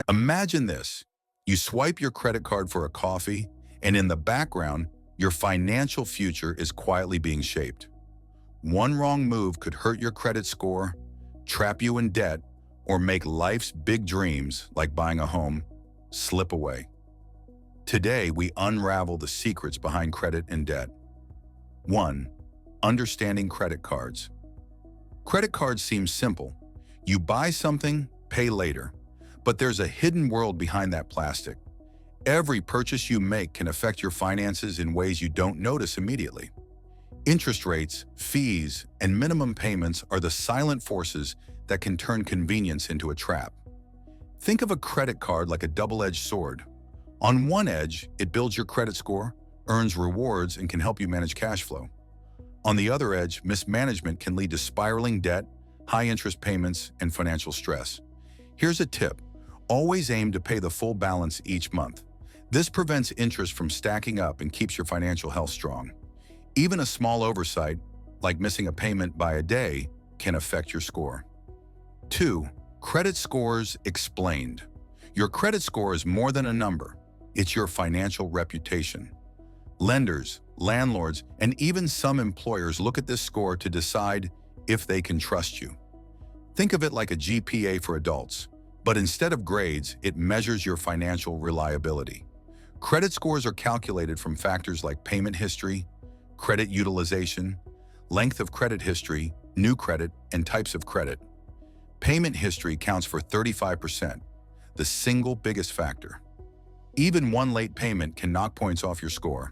Imagine this. You swipe your credit card for a coffee, and in the background, your financial future is quietly being shaped. One wrong move could hurt your credit score, trap you in debt, or make life's big dreams, like buying a home, slip away. Today, we unravel the secrets behind credit and debt. 1. Understanding credit cards. Credit cards seem simple. You buy something, pay later. But there's a hidden world behind that plastic. Every purchase you make can affect your finances in ways you don't notice immediately. Interest rates, fees, and minimum payments are the silent forces that can turn convenience into a trap. Think of a credit card like a double-edged sword. On one edge, it builds your credit score, earns rewards, and can help you manage cash flow. On the other edge, mismanagement can lead to spiraling debt, high interest payments, and financial stress. Here's a tip. Always aim to pay the full balance each month. This prevents interest from stacking up and keeps your financial health strong. Even a small oversight, like missing a payment by a day, can affect your score. 2. Credit scores explained. Your credit score is more than a number. It's your financial reputation. Lenders, landlords, and even some employers look at this score to decide if they can trust you. Think of it like a GPA for adults, but instead of grades, it measures your financial reliability. Credit scores are calculated from factors like payment history, credit utilization, length of credit history, new credit, and types of credit. Payment history counts for 35%, the single biggest factor. Even one late payment can knock points off your score.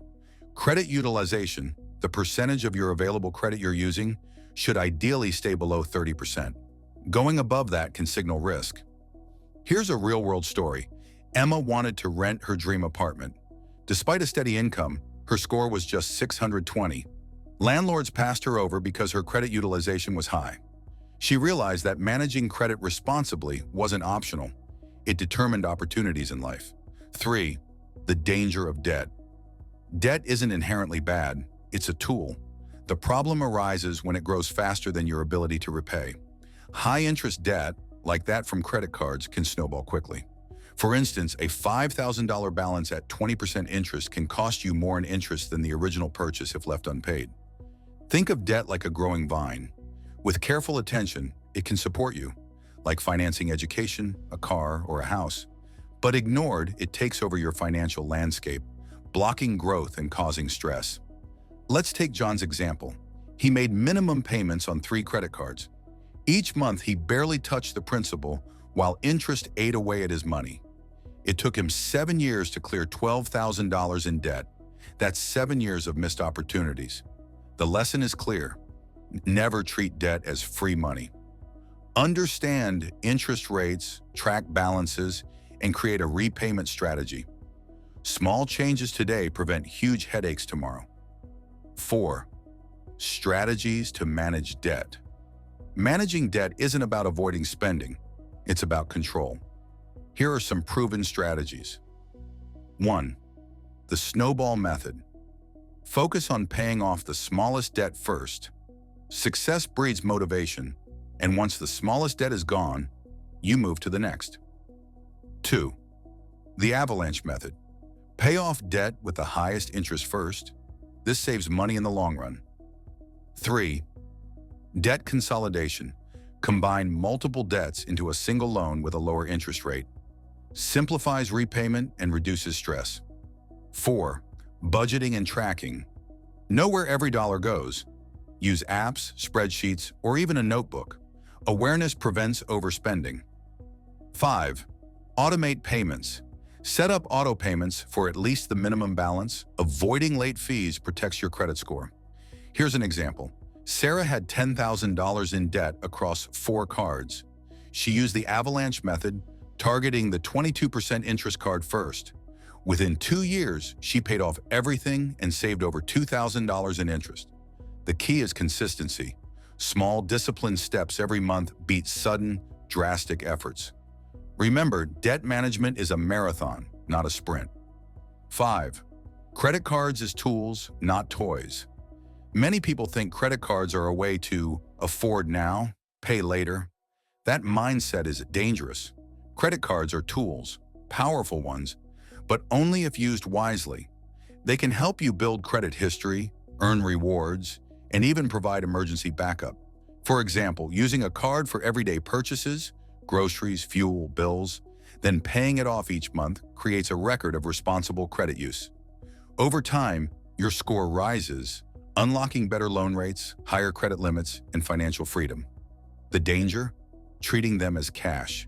Credit utilization, the percentage of your available credit you're using, should ideally stay below 30%. Going above that can signal risk. Here's a real-world story. Emma wanted to rent her dream apartment. Despite a steady income, her score was just 620. Landlords passed her over because her credit utilization was high. She realized that managing credit responsibly wasn't optional. It determined opportunities in life. 3. The danger of debt. Debt isn't inherently bad. It's a tool. The problem arises when it grows faster than your ability to repay. High-interest debt, like that from credit cards, can snowball quickly. For instance, a $5,000 balance at 20% interest can cost you more in interest than the original purchase if left unpaid. Think of debt like a growing vine. With careful attention, it can support you, like financing education, a car, or a house. But ignored, it takes over your financial landscape, blocking growth and causing stress. Let's take John's example. He made minimum payments on 3 credit cards. Each month, he barely touched the principal, while interest ate away at his money. It took him 7 years to clear $12,000 in debt. That's 7 years of missed opportunities. The lesson is clear. Never treat debt as free money. Understand interest rates, track balances, and create a repayment strategy. Small changes today prevent huge headaches tomorrow. 4. Strategies to manage debt. Managing debt isn't about avoiding spending. It's about control. Here are some proven strategies. 1. The snowball method. Focus on paying off the smallest debt first. Success breeds motivation, and once the smallest debt is gone, you move to the next. 2. The avalanche method. Pay off debt with the highest interest first. This saves money in the long run. 3. Debt consolidation. Combine multiple debts into a single loan with a lower interest rate. Simplifies repayment and reduces stress. 4. Budgeting and tracking. Know where every dollar goes. Use apps, spreadsheets, or even a notebook. Awareness prevents overspending. 5. Automate payments. Set up auto payments for at least the minimum balance. Avoiding late fees protects your credit score. Here's an example. Sarah had $10,000 in debt across 4 cards. She used the avalanche method, targeting the 22% interest card first. Within 2 years, she paid off everything and saved over $2,000 in interest. The key is consistency. Small, disciplined steps every month beat sudden, drastic efforts. Remember, debt management is a marathon, not a sprint. 5. Credit cards as tools, not toys. Many people think credit cards are a way to afford now, pay later. That mindset is dangerous. Credit cards are tools, powerful ones, but only if used wisely. They can help you build credit history, earn rewards, and even provide emergency backup. For example, using a card for everyday purchases, groceries, fuel, bills, then paying it off each month creates a record of responsible credit use. Over time, your score rises, unlocking better loan rates, higher credit limits, and financial freedom. The danger? Treating them as cash.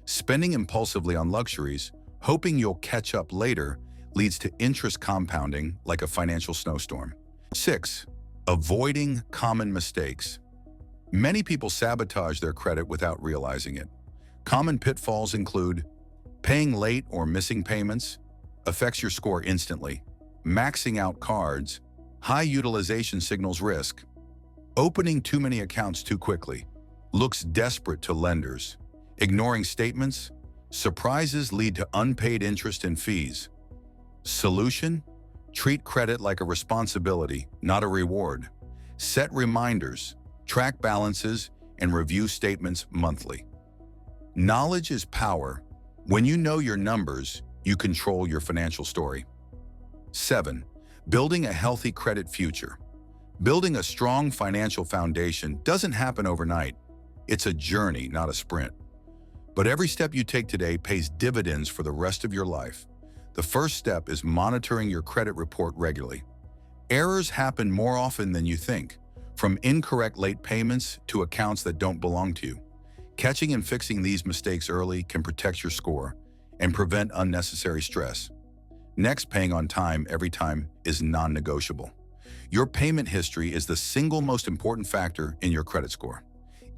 Spending impulsively on luxuries, hoping you'll catch up later, leads to interest compounding like a financial snowstorm. 6. Avoiding common mistakes. Many people sabotage their credit without realizing it. Common pitfalls include paying late or missing payments, affects your score instantly, maxing out cards, high utilization signals risk, opening too many accounts too quickly, looks desperate to lenders, ignoring statements, surprises lead to unpaid interest and fees. Solution? Treat credit like a responsibility, not a reward. Set reminders, track balances, and review statements monthly. Knowledge is power. When you know your numbers, you control your financial story. 7. Building a healthy credit future. Building a strong financial foundation doesn't happen overnight. It's a journey, not a sprint. But every step you take today pays dividends for the rest of your life. The first step is monitoring your credit report regularly. Errors happen more often than you think, from incorrect late payments to accounts that don't belong to you. Catching and fixing these mistakes early can protect your score and prevent unnecessary stress. Next, paying on time every time is non-negotiable. Your payment history is the single most important factor in your credit score.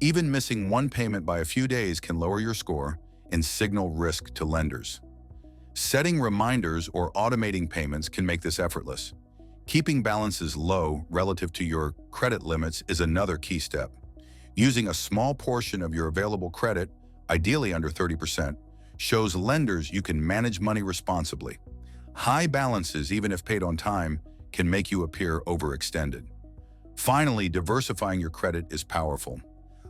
Even missing one payment by a few days can lower your score and signal risk to lenders. Setting reminders or automating payments can make this effortless. Keeping balances low relative to your credit limits is another key step. Using a small portion of your available credit, ideally under 30%, shows lenders you can manage money responsibly. High balances, even if paid on time, can make you appear overextended. Finally, diversifying your credit is powerful.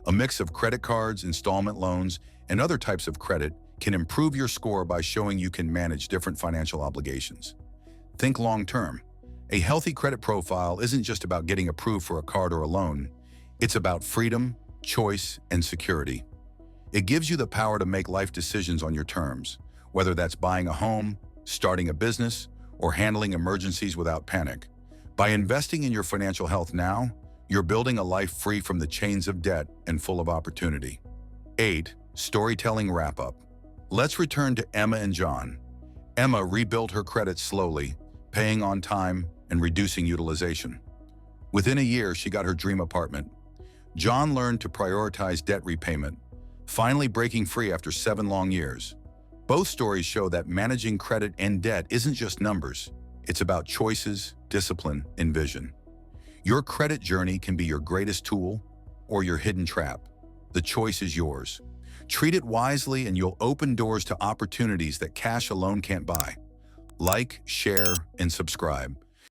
A mix of credit cards, installment loans, and other types of credit can improve your score by showing you can manage different financial obligations. Think long-term. A healthy credit profile isn't just about getting approved for a card or a loan. It's about freedom, choice, and security. It gives you the power to make life decisions on your terms, whether that's buying a home, starting a business, or handling emergencies without panic. By investing in your financial health now, you're building a life free from the chains of debt and full of opportunity. 8. Storytelling wrap-up. Let's return to Emma and John. Emma rebuilt her credit slowly, paying on time and reducing utilization. Within a year, she got her dream apartment. John learned to prioritize debt repayment, finally breaking free after 7 long years. Both stories show that managing credit and debt isn't just numbers. It's about choices, discipline, and vision. Your credit journey can be your greatest tool or your hidden trap. The choice is yours. Treat it wisely and you'll open doors to opportunities that cash alone can't buy. Like, share, and subscribe.